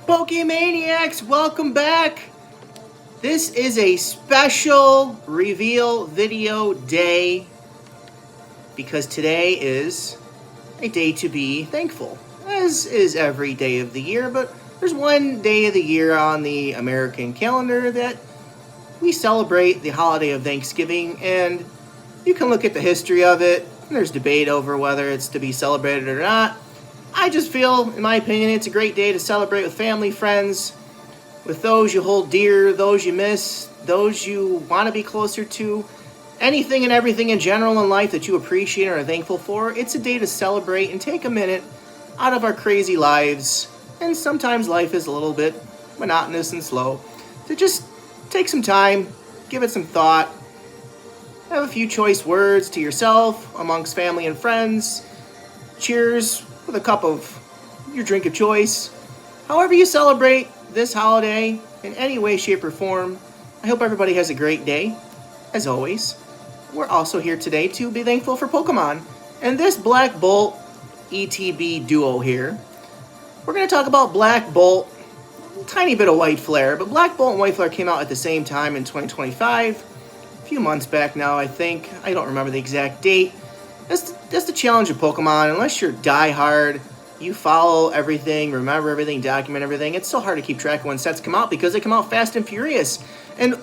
Pokemaniacs, welcome back. This is a special reveal video day because today is a day to be thankful, as is every day of the year, but there's one day of the year on the American calendar that we celebrate the holiday of Thanksgiving, and you can look at the history of it, and there's debate over whether it's to be celebrated or not. I just feel, in my opinion, it's a great day to celebrate with family, friends, with those you hold dear, those you miss, those you want to be closer to, anything and everything in general in life that you appreciate and are thankful for. It's a day to celebrate and take a minute out of our crazy lives, and sometimes life is a little bit monotonous and slow, to just take some time, give it some thought, have a few choice words to yourself, amongst family and friends. Cheers with a cup of your drink of choice. However you celebrate this holiday in any way, shape, or form, I hope everybody has a great day. As always, we're also here today to be thankful for Pokemon. And this Black Bolt ETB duo here, we're going to talk about Black Bolt, a tiny bit of White Flare, but Black Bolt and White Flare came out at the same time in 2025, a few months back now, I think. I don't remember the exact date. That's the challenge of Pokemon. Unless you're diehard, you follow everything, remember everything, document everything. It's so hard to keep track of when sets come out because they come out fast and furious. And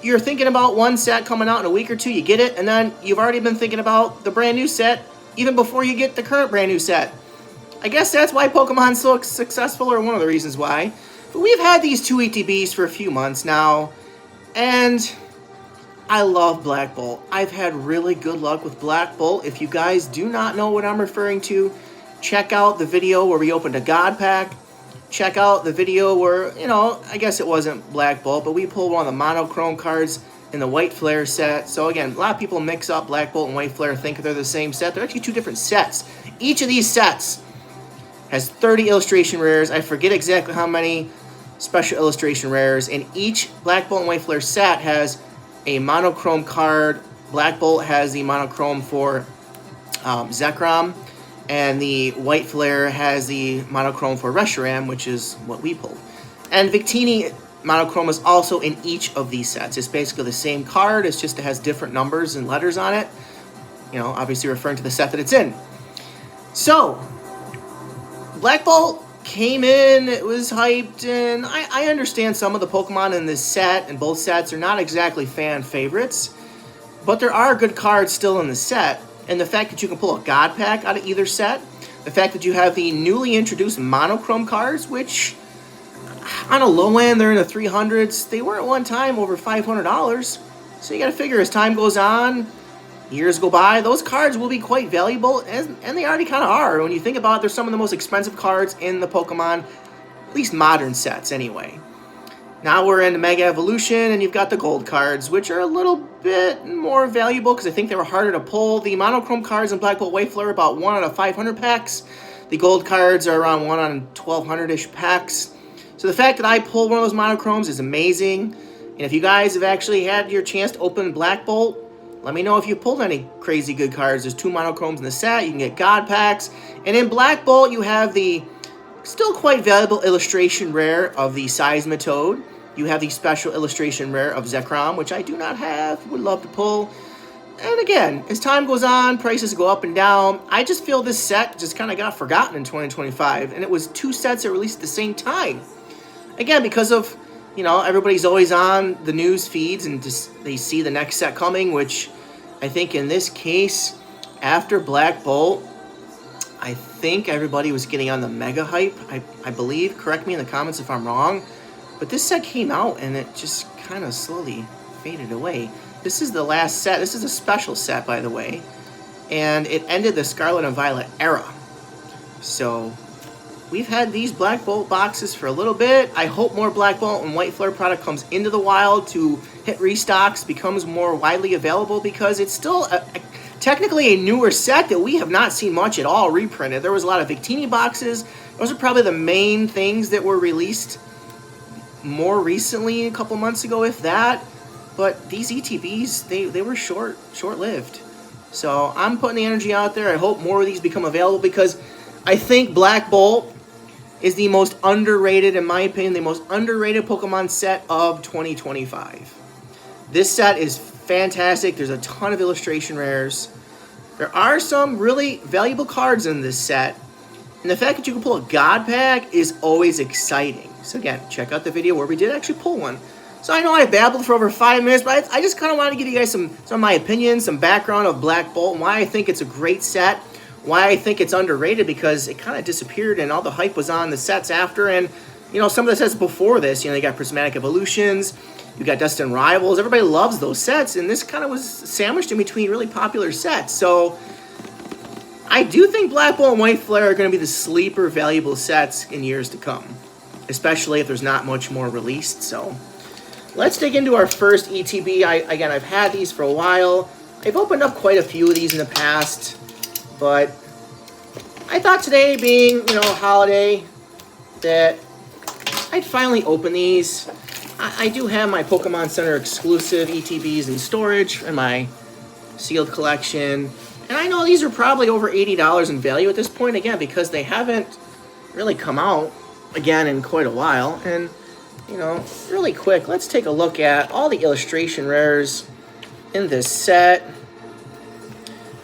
you're thinking about one set coming out in a week or two, you get it, and then you've already been thinking about the brand new set even before you get the current brand new set. I guess that's why Pokemon's so successful, or one of the reasons why. But we've had these two ETBs for a few months now, and I love Black Bolt. I've had really good luck with Black Bolt. If you guys do not know what I'm referring to, check out the video where we opened a God Pack. Check out the video where, I guess it wasn't Black Bolt, but we pulled one of the monochrome cards in the White Flare set. So again, a lot of people mix up Black Bolt and White Flare, think they're the same set. They're actually two different sets. Each of these sets has 30 illustration rares. I forget exactly how many special illustration rares. And each Black Bolt and White Flare set has a monochrome card. Black Bolt has the monochrome for Zekrom, and the White Flare has the monochrome for Reshiram, which is what we pulled. And Victini monochrome is also in each of these sets. It's basically the same card, it's just it has different numbers and letters on it, obviously referring to the set that it's in. So, Black Bolt came in, it was hyped, and I understand some of the Pokemon in this set, and both sets are not exactly fan favorites, but there are good cards still in the set, and the fact that you can pull a God Pack out of either set, the fact that you have the newly introduced monochrome cards, which on a low end, they're in the 300s, they were at one time over $500, so you gotta figure as time goes on, years go by, those cards will be quite valuable, and they already kind of are. When you think about it, they're some of the most expensive cards in the Pokemon, at least modern sets anyway. Now we're in Mega Evolution, and you've got the gold cards, which are a little bit more valuable because I think they were harder to pull. The monochrome cards in Black Bolt White Flare are about 1 out of 500 packs. The gold cards are around 1 on 1,200-ish packs. So the fact that I pulled one of those monochromes is amazing. And if you guys have actually had your chance to open Black Bolt, let me know if you pulled any crazy good cards. There's 2 monochromes in the set. You can get God Packs. And in Black Bolt, you have the still quite valuable illustration rare of the Seismitoad. You have the special illustration rare of Zekrom, which I do not have. Would love to pull. And again, as time goes on, prices go up and down. I just feel this set just kind of got forgotten in 2025. And it was 2 sets that released at the same time. Again, because of everybody's always on the news feeds and just they see the next set coming, which I think in this case, after Black Bolt, I think everybody was getting on the mega hype, I believe. Correct me in the comments if I'm wrong. But this set came out and it just kind of slowly faded away. This is the last set. This is a special set, by the way. And it ended the Scarlet and Violet era. So we've had these Black Bolt boxes for a little bit. I hope more Black Bolt and White Flare product comes into the wild to hit restocks, becomes more widely available, because it's still technically a newer set that we have not seen much at all reprinted. There was a lot of Victini boxes. Those are probably the main things that were released more recently, a couple months ago, if that. But these ETBs, they were short-lived. So I'm putting the energy out there. I hope more of these become available, because I think Black Bolt is the most underrated, in my opinion, the most underrated Pokemon set of 2025. This set is fantastic. There's a ton of illustration rares. There are some really valuable cards in this set. And the fact that you can pull a God Pack is always exciting. So again, check out the video where we did actually pull one. So I know I babbled for over 5 minutes, but I just kind of wanted to give you guys some of my opinions, some background of Black Bolt, and why I think it's a great set, why I think it's underrated, because it kind of disappeared and all the hype was on the sets after. And, you know, some of the sets before this, you know, you got Prismatic Evolutions, you got Destined Rivals. Everybody loves those sets, and this kind of was sandwiched in between really popular sets. So I do think Black Bolt and White Flare are going to be the sleeper valuable sets in years to come, especially if there's not much more released. So let's dig into our first ETB. Again, I've had these for a while. I've opened up quite a few of these in the past, but I thought today being, you know, a holiday, that I'd finally open these. I do have my Pokemon Center exclusive ETBs in storage in my sealed collection. And I know these are probably over $80 in value at this point, again, because they haven't really come out, again, in quite a while. And, you know, really quick, let's take a look at all the illustration rares in this set.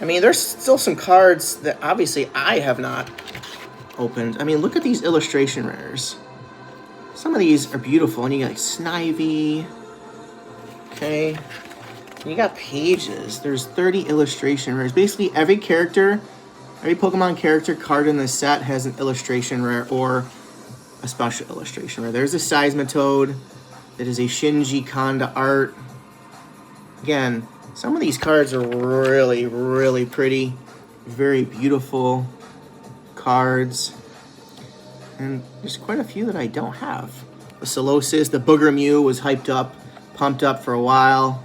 I mean, there's still some cards that obviously I have not opened. I mean, look at these illustration rares. Some of these are beautiful, and you got like Snivy, okay? You got pages. There's 30 illustration rares. Basically, every character, every Pokemon character card in this set has an illustration rare or a special illustration rare. There's a Seismitoad. That is a Shinji Kanda art. Again, some of these cards are really, really pretty. Very beautiful cards. And there's quite a few that I don't have. The Solosis, the Booger Mew was hyped up, pumped up for a while.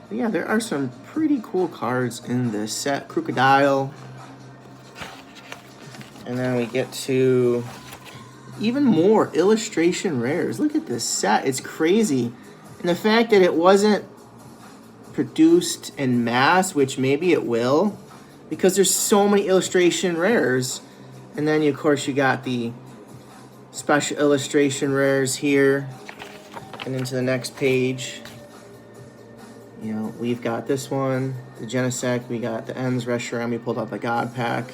But yeah, there are some pretty cool cards in this set. Crocodile. And then we get to even more illustration rares. Look at this set. It's crazy. And the fact that it wasn't produced en masse, which maybe it will, because there's so many illustration rares. And then, of course, you got the special illustration rares here. And into the next page, you know, we've got this one, the Genesect, we got the Ends Reshiram, we pulled out the God Pack.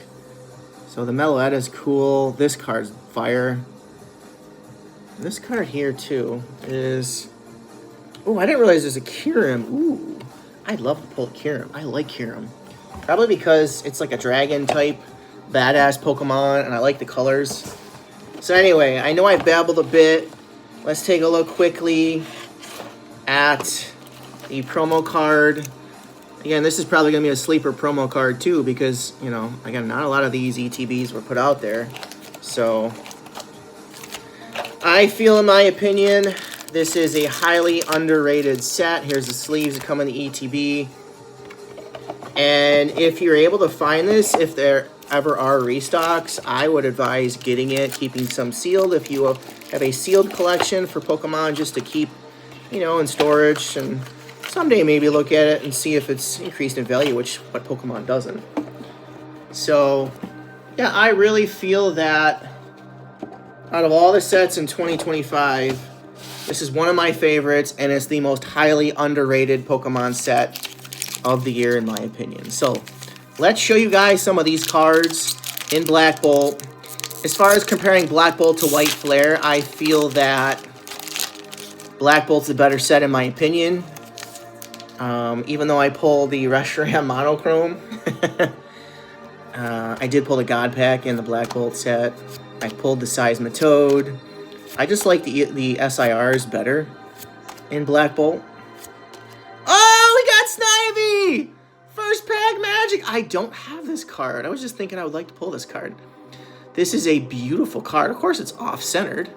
So the Meloetta is cool. This card's fire. This card here, too, is... Oh, I didn't realize there's a Kyurem. Ooh, I'd love to pull a Kyurem. I like Kyurem. Probably because it's like a dragon-type badass Pokemon, and I like the colors. So anyway, I know I babbled a bit. Let's take a look quickly at the promo card. Again, this is probably going to be a sleeper promo card too, because, you know, again, not a lot of these ETBs were put out there. So I feel, in my opinion, this is a highly underrated set. Here's the sleeves that come in the ETB. And if you're able to find this, if there ever are restocks, I would advise getting it, keeping some sealed. If you have a sealed collection for Pokemon, just to keep, you know, in storage, and someday maybe look at it and see if it's increased in value, which what Pokemon doesn't. So, yeah, I really feel that out of all the sets in 2025, this is one of my favorites, and it's the most highly underrated Pokemon set of the year, in my opinion. So let's show you guys some of these cards in Black Bolt. As far as comparing Black Bolt to White Flare, I feel that Black Bolt's a better set, in my opinion. Even though I pulled the Reshiram Monochrome, I did pull the God Pack in the Black Bolt set. I pulled the Seismitoad. I just like the SIRs better in Black Bolt. Oh, we got Snivy! First pack magic. I don't have this card. I was just thinking I would like to pull this card. This is a beautiful card. Of course, it's off-centered,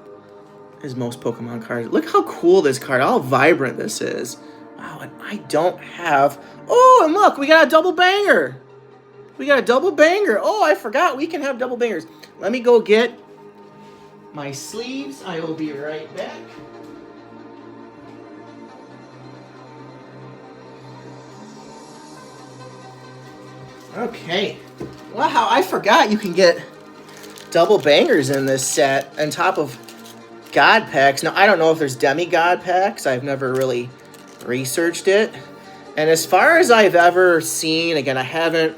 as most Pokemon cards. Look how cool this card, how vibrant this is. Wow, and I don't have... Oh, and look, we got a double banger. We got a double banger. Oh, I forgot we can have double bangers. Let me go get my sleeves. I will be right back. Okay. Wow, I forgot you can get double bangers in this set on top of God packs. Now, I don't know if there's demigod packs. I've never really researched it. And as far as I've ever seen, again, I haven't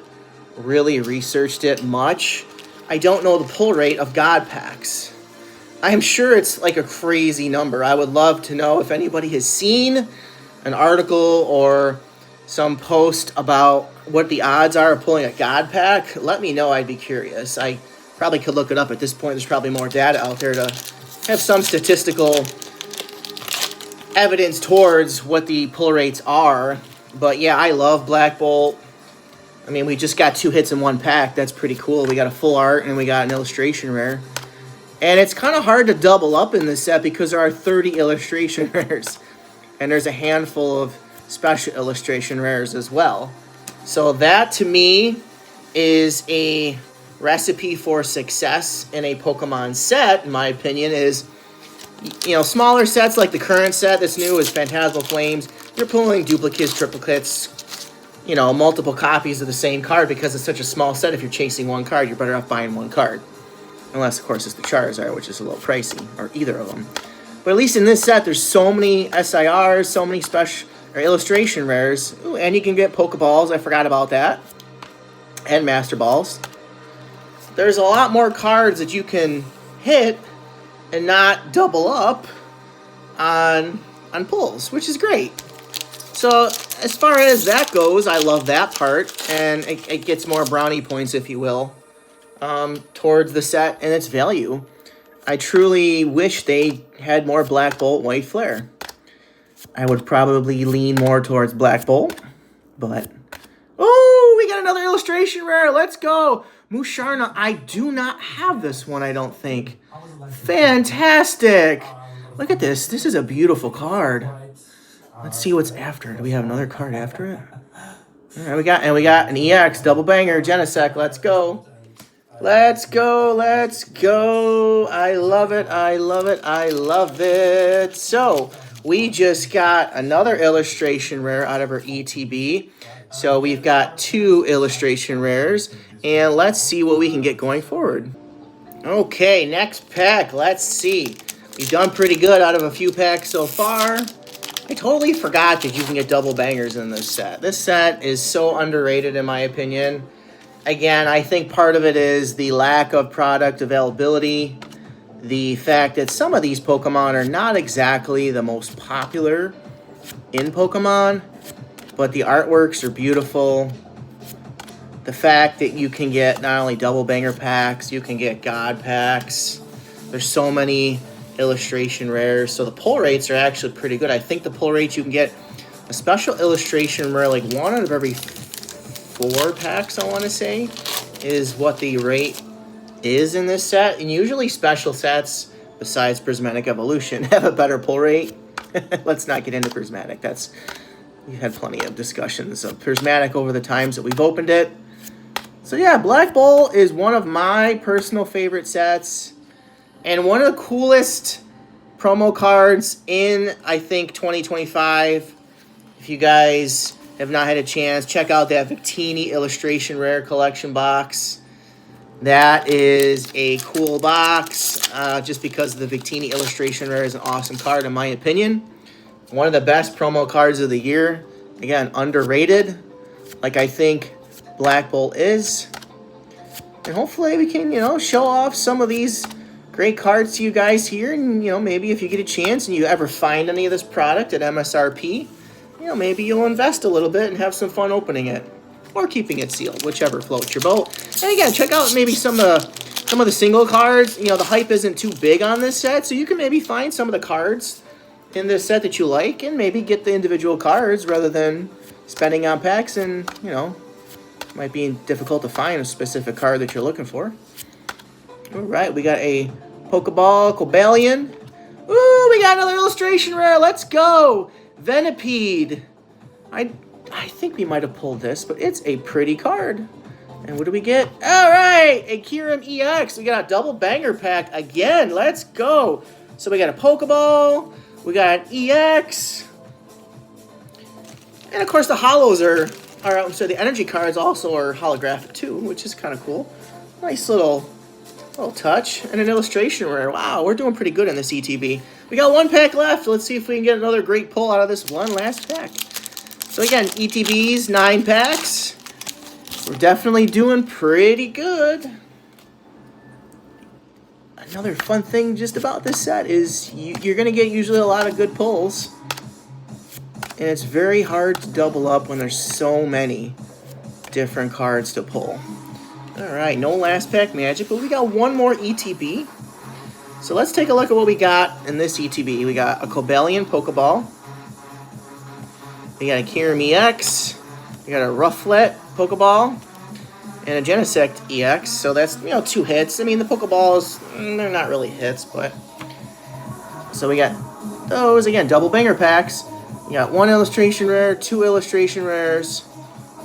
really researched it much. I don't know the pull rate of God packs. I'm sure it's like a crazy number. I would love to know if anybody has seen an article or some post about what the odds are of pulling a God pack. Let me know. I'd be curious. I probably could look it up at this point. There's probably more data out there to have some statistical evidence towards what the pull rates are. But yeah, I love Black Bolt. I mean, we just got 2 hits in 1 pack. That's pretty cool. We got a full art and we got an illustration rare. And it's kind of hard to double up in this set because there are 30 illustration rares. And there's a handful of special illustration rares as well. So that, to me, is a recipe for success in a Pokemon set, in my opinion, is, you know, smaller sets like the current set that's new is Phantasmal Flames. You're pulling duplicates, triplicates, you know, multiple copies of the same card because it's such a small set. If you're chasing one card, you're better off buying one card. Unless, of course, it's the Charizard, which is a little pricey, or either of them. But at least in this set, there's so many SIRs, so many special or illustration rares. Ooh, and you can get Pokeballs. I forgot about that. And Master Balls. There's a lot more cards that you can hit and not double up on pulls, which is great. So as far as that goes, I love that part, and it gets more brownie points, if you will, towards the set and its value. I truly wish they had more Black Bolt White Flare. I would probably lean more towards Black Bolt, but... Oh, we got another illustration rare. Let's go. Musharna. I do not have this one, I don't think. Fantastic. Look at this. This is a beautiful card. Let's see what's after. Do we have another card after it? All right, we got an EX double banger, Genesect. Let's go. Let's go. Let's go. I love it. I love it. I love it. So we just got another illustration rare out of our ETB. So we've got 2 illustration rares, and let's see what we can get going forward. Okay, next pack. Let's see. We've done pretty good out of a few packs so far. I totally forgot that you can get double bangers in this set. This set is so underrated in my opinion. Again, I think part of it is the lack of product availability. The fact that some of these Pokemon are not exactly the most popular in Pokemon, but the artworks are beautiful. The fact that you can get not only double banger packs, you can get God packs. There's so many illustration rares, so the pull rates are actually pretty good. I think the pull rates you can get a special illustration rare, like 1 out of every 4 packs, I want to say, is what the rate is in this set. And usually special sets, besides Prismatic Evolution, have a better pull rate. Let's not get into Prismatic. We've had plenty of discussions of Prismatic over the times that we've opened it. So yeah, Black Bolt is one of my personal favorite sets, and one of the coolest promo cards in, I think, 2025. If you guys have not had a chance, check out that Victini illustration rare collection box. That is a cool box, just because the Victini illustration rare is an awesome card in my opinion. One of the best promo cards of the year. Again, underrated, like I think Black Bolt is. And hopefully we can, show off some of these great cards to you guys here. And, maybe if you get a chance and you ever find any of this product at MSRP, maybe you'll invest a little bit and have some fun opening it. Or keeping it sealed, whichever floats your boat. And again, check out maybe some of the single cards. The hype isn't too big on this set, so you can maybe find some of the cards in this set that you like and maybe get the individual cards rather than spending on packs, and it might be difficult to find a specific card that you're looking for. All right, we got a Pokeball, Cobalion. Ooh, we got another illustration rare. Let's go. Venipede. I think we might have pulled this, but it's a pretty card. And what do we get? All right, a Kyurem EX. We got a double banger pack again. Let's go. So we got a Pokeball. We got an EX. And, of course, the holos so the energy cards also are holographic, too, which is kind of cool. Nice little little touch, and an illustration rare. Wow, we're doing pretty good in this ETB. We got one pack left. Let's see if we can get another great pull out of this one last pack. So again, ETBs, 9 packs. We're definitely doing pretty good. Another fun thing just about this set is you're going to get usually a lot of good pulls. And it's very hard to double up when there's so many different cards to pull. Alright, no last pack magic, but we got one more ETB. So let's take a look at what we got in this ETB. We got a Cobalion Pokeball. We got a Kyurem EX. We got a Rufflet Pokeball. And a Genesect EX. So that's, 2 hits. I mean, the Pokeballs, they're not really hits, but... So we got those, again, double banger packs. We got 1 illustration rare, 2 illustration rares,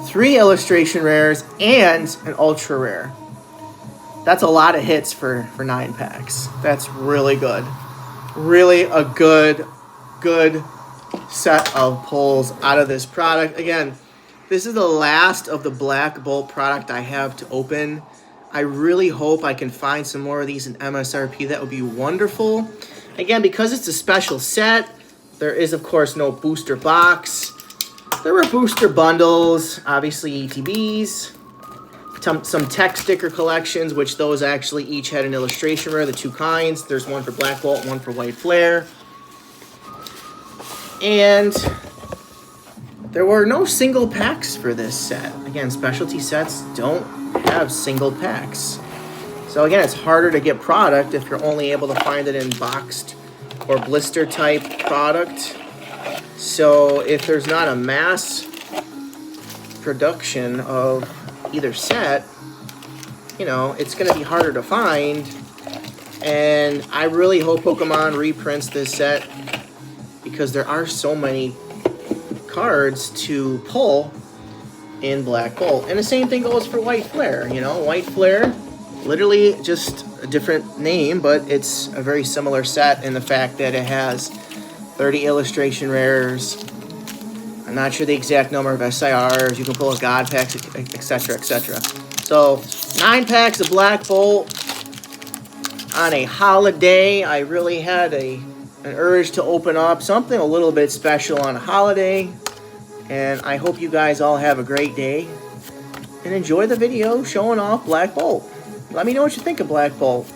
3 illustration rares, and an ultra rare. That's a lot of hits for 9 packs. That's really good. Really a good set of pulls out of this product. Again, this is the last of the Black Bolt product I have to open. I really hope I can find some more of these in MSRP. That would be wonderful. Again, because it's a special set, there is, of course, no booster box. There were booster bundles, obviously ETBs, some tech sticker collections, which those actually each had an illustration rare, the 2 kinds. There's one for Black Bolt, one for White Flare. And there were no single packs for this set. Again, specialty sets don't have single packs. So again, it's harder to get product if you're only able to find it in boxed or blister type product. So if there's not a mass production of either set, it's going to be harder to find. And I really hope Pokemon reprints this set because there are so many cards to pull in Black Bolt. And the same thing goes for White Flare. White Flare, literally just a different name, but it's a very similar set in the fact that it has 30 illustration rares. I'm not sure the exact number of SIRs. You can pull a God packs, etc., etc. So 9 packs of Black Bolt on a holiday. I really had an urge to open up something a little bit special on a holiday. And I hope you guys all have a great day and enjoy the video showing off Black Bolt. Let me know what you think of Black Bolt.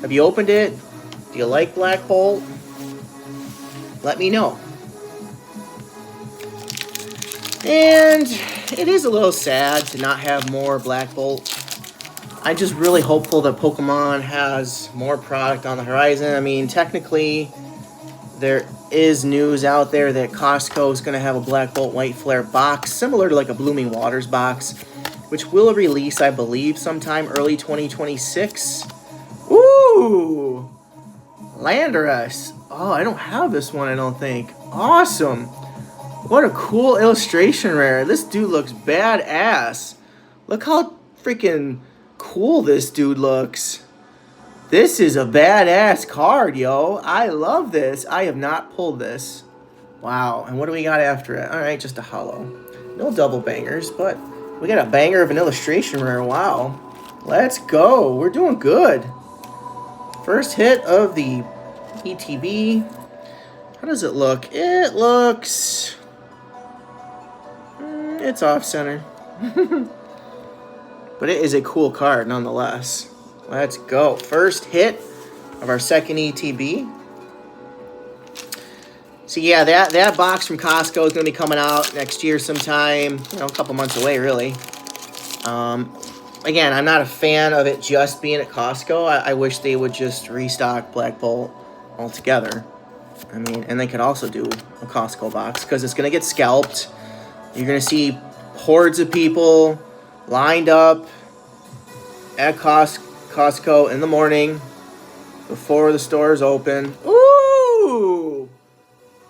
Have you opened it? Do you like Black Bolt? Let me know. And it is a little sad to not have more Black Bolt. I'm just really hopeful that Pokemon has more product on the horizon. I mean, technically, there is news out there that Costco is going to have a Black Bolt White Flare box, similar to like a Blooming Waters box, which will release, I believe, sometime early 2026. Ooh! Landorus. Oh, I don't have this one, I don't think. Awesome! What a cool illustration rare. This dude looks badass. Look how freaking cool this dude looks. This is a badass card, yo. I love this. I have not pulled this. Wow. And what do we got after it? All right, just a holo. No double bangers, but we got a banger of an illustration rare. Wow. Let's go. We're doing good. First hit of the ETB. How does it look? It looks... it's off-center. But it is a cool card nonetheless. Let's go. First hit of our second ETB. So yeah, that box from Costco is going to be coming out next year sometime. A couple months away, really. Again, I'm not a fan of it just being at Costco. I wish they would just restock Black Bolt altogether. I mean, and they could also do a Costco box because it's going to get scalped. You're going to see hordes of people lined up at Costco in the morning before the stores open. Ooh!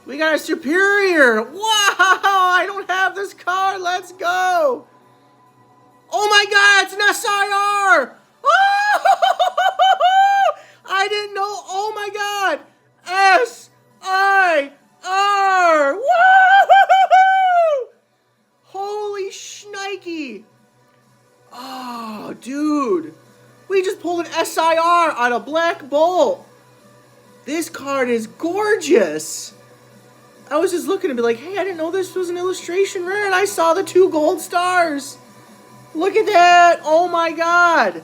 We got a Superior! Wow! I don't have this card! Let's go! Oh my god! It's an SIR! Oh! I didn't know! Oh my god! SIR! Woo! Holy shnikey! Oh, dude. We just pulled an SIR out of Black Bolt. This card is gorgeous. I was just looking to be like, hey, I didn't know this was an illustration rare, and I saw the 2 gold stars. Look at that. Oh, my God.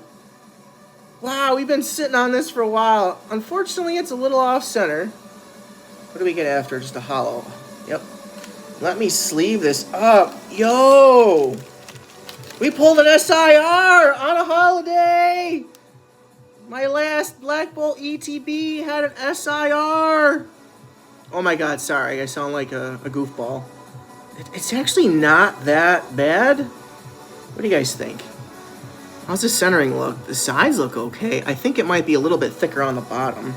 Wow, we've been sitting on this for a while. Unfortunately, it's a little off-center. What do we get after? Just a hollow. Yep. Let me sleeve this up. Yo! We pulled an SIR on a holiday! My last Black Bolt ETB had an SIR. Oh my God, sorry, I sound like a goofball. It's actually not that bad. What do you guys think? How's the centering look? The sides look okay. I think it might be a little bit thicker on the bottom.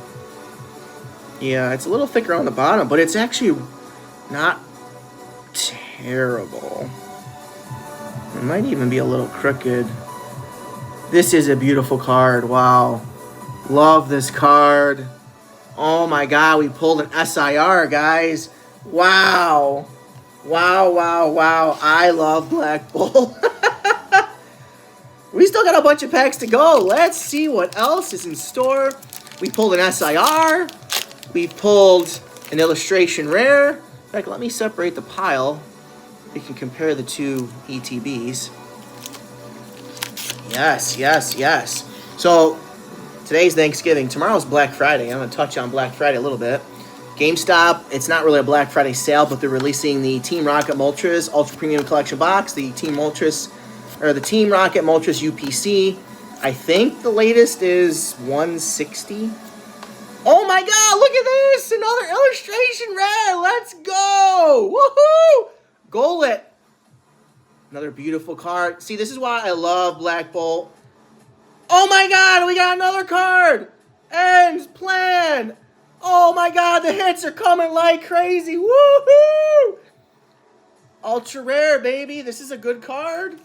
Yeah, it's a little thicker on the bottom, but it's actually not terrible. It might even be a little crooked. This is a beautiful card. Wow. Love this card. Oh my God, we pulled an SIR, guys. Wow. Wow, wow, wow. I love Black Bolt. We still got a bunch of packs to go. Let's see what else is in store. We pulled an SIR. We pulled an illustration rare. In fact, let me separate the pile. We can compare the 2 ETBs. Yes, yes, yes. So, today's Thanksgiving. Tomorrow's Black Friday. I'm going to touch on Black Friday a little bit. GameStop, it's not really a Black Friday sale, but they're releasing the Team Rocket Moltres Ultra Premium Collection Box, the Team Moltres, or the Team Rocket Moltres UPC. I think the latest is 160. Oh my God, look at this! Another illustration rare! Let's go! Woohoo! Golett. Another beautiful card. See, this is why I love Black Bolt. Oh my God, we got another card! Ends plan! Oh my God, the hits are coming like crazy! Woohoo! Ultra rare, baby. This is a good card.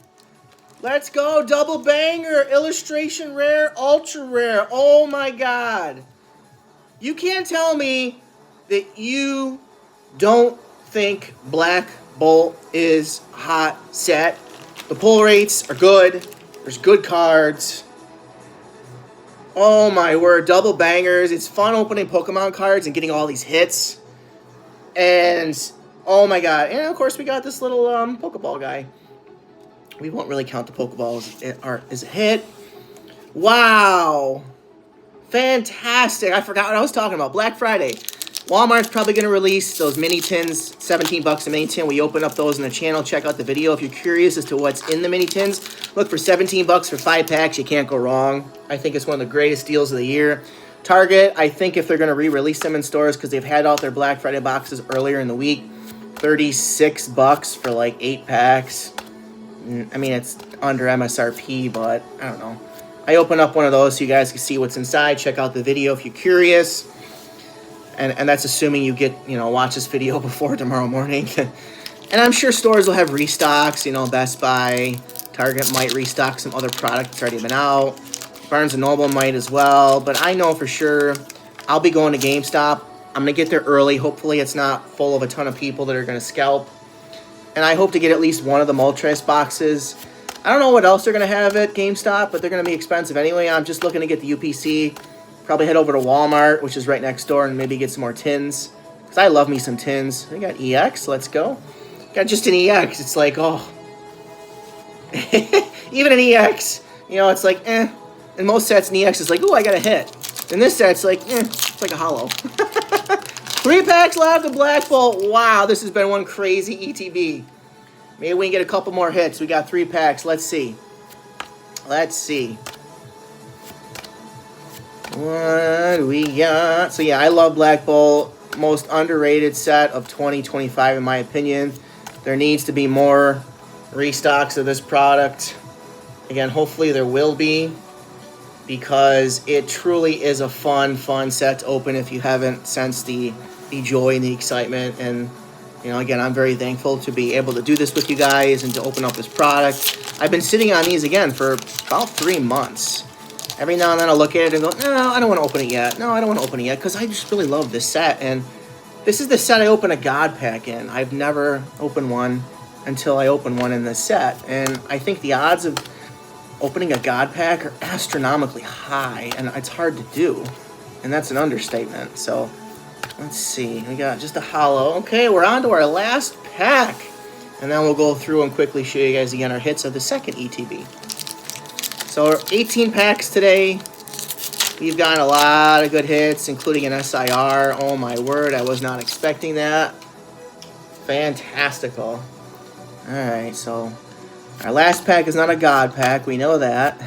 Let's go. Double banger. Illustration rare. Ultra rare. Oh my God. You can't tell me that you don't think Black Bolt is hot set. The pull rates are good. There's good cards. Oh my word. Double bangers. It's fun opening Pokemon cards and getting all these hits. And oh my God. And of course we got this little Pokeball guy. We won't really count the Pokeballs as a hit. Wow. Fantastic. I forgot what I was talking about. Black Friday. Walmart's probably going to release those mini tins, 17 bucks a mini tin. We open up those in the channel. Check out the video. If you're curious as to what's in the mini tins, look for 17 bucks for 5 packs. You can't go wrong. I think it's one of the greatest deals of the year. Target, I think if they're going to re-release them in stores because they've had out their Black Friday boxes earlier in the week, 36 bucks for like 8 packs. I mean, it's under MSRP, but I don't know. I open up one of those so you guys can see what's inside. Check out the video if you're curious. And that's assuming you get, watch this video before tomorrow morning. And I'm sure stores will have restocks. Best Buy, Target might restock some other product that's already been out. Barnes & Noble might as well. But I know for sure I'll be going to GameStop. I'm going to get there early. Hopefully it's not full of a ton of people that are going to scalp. And I hope to get at least one of the Moltres boxes. I don't know what else they're going to have at GameStop, but they're going to be expensive anyway. I'm just looking to get the UPC. Probably head over to Walmart, which is right next door, and maybe get some more tins. Because I love me some tins. We got EX. Let's go. Got just an EX. It's like, oh. Even an EX. It's like, eh. In most sets, an EX is like, ooh, I got a hit. In this set, it's like, eh. It's like a hollow. 3 packs left of Black Bolt. Wow, this has been one crazy ETB. Maybe we can get a couple more hits. We got 3 packs. Let's see. Let's see. What do we got? So, yeah, I love Black Bolt. Most underrated set of 2025, in my opinion. There needs to be more restocks of this product. Again, hopefully there will be. Because it truly is a fun set to open if you haven't sensed the joy and the excitement. And, again, I'm very thankful to be able to do this with you guys and to open up this product. I've been sitting on these, again, for about 3 months. Every now and then I'll look at it and go, no, I don't want to open it yet. No, I don't want to open it yet because I just really love this set. And this is the set I open a God Pack in. I've never opened one until I open one in this set. And I think the odds of opening a God pack are astronomically high, and it's hard to do. And that's an understatement. So, let's see. We got just a holo. Okay, we're on to our last pack. And then we'll go through and quickly show you guys again our hits of the second ETB. So, 18 packs today. We've gotten a lot of good hits, including an SIR. Oh my word, I was not expecting that. Fantastical. Alright, so our last pack is not a God pack. We know that.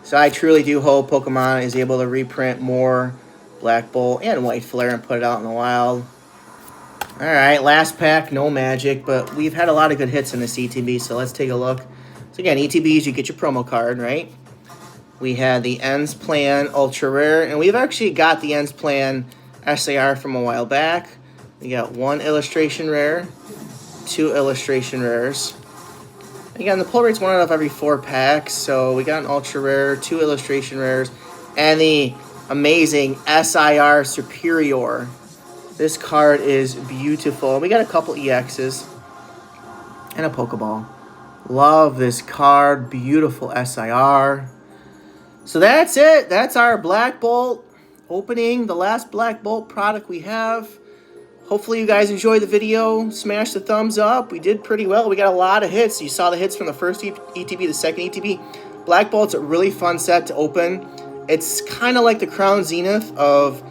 So I truly do hope Pokemon is able to reprint more Black Bolt and White Flare and put it out in the wild. Alright, last pack, no magic, but we've had a lot of good hits in this ETB, so let's take a look. So again, ETBs, you get your promo card, right? We had the Ends Plan Ultra Rare, and we've actually got the Ends Plan SAR from a while back. We got 1 illustration rare, 2 illustration rares. Again, the pull rate's 1 out of every 4 packs, so we got an ultra rare, 2 illustration rares, and the amazing SIR Superior. This card is beautiful. We got a couple EXs and a Pokeball. Love this card. Beautiful SIR. So that's it. That's our Black Bolt opening, the last Black Bolt product we have. Hopefully you guys enjoyed the video. Smash the thumbs up. We did pretty well. We got a lot of hits. You saw the hits from the first ETB, the second ETB. Black Bolt's a really fun set to open. It's kind of like the Crown Zenith of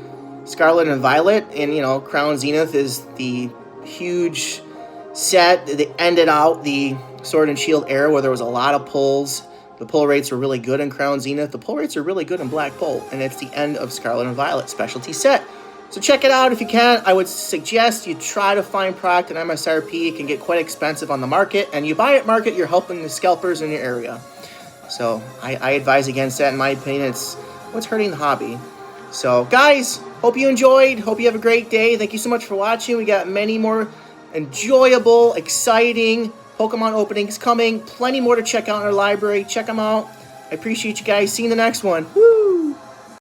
Scarlet and Violet. And, you know, Crown Zenith is the huge set that ended out the Sword and Shield era where there was a lot of pulls. The pull rates were really good in Crown Zenith. The pull rates are really good in Black Bolt. And it's the end of Scarlet and Violet specialty set. So check it out if you can. I would suggest you try to find product in MSRP. It can get quite expensive on the market. And you buy at market, you're helping the scalpers in your area. So I advise against that. In my opinion, it's what's hurting the hobby. So guys, hope you enjoyed. Hope you have a great day. Thank you so much for watching. We got many more enjoyable, exciting Pokemon openings coming. Plenty more to check out in our library. Check them out. I appreciate you guys. See you in the next one. Woo!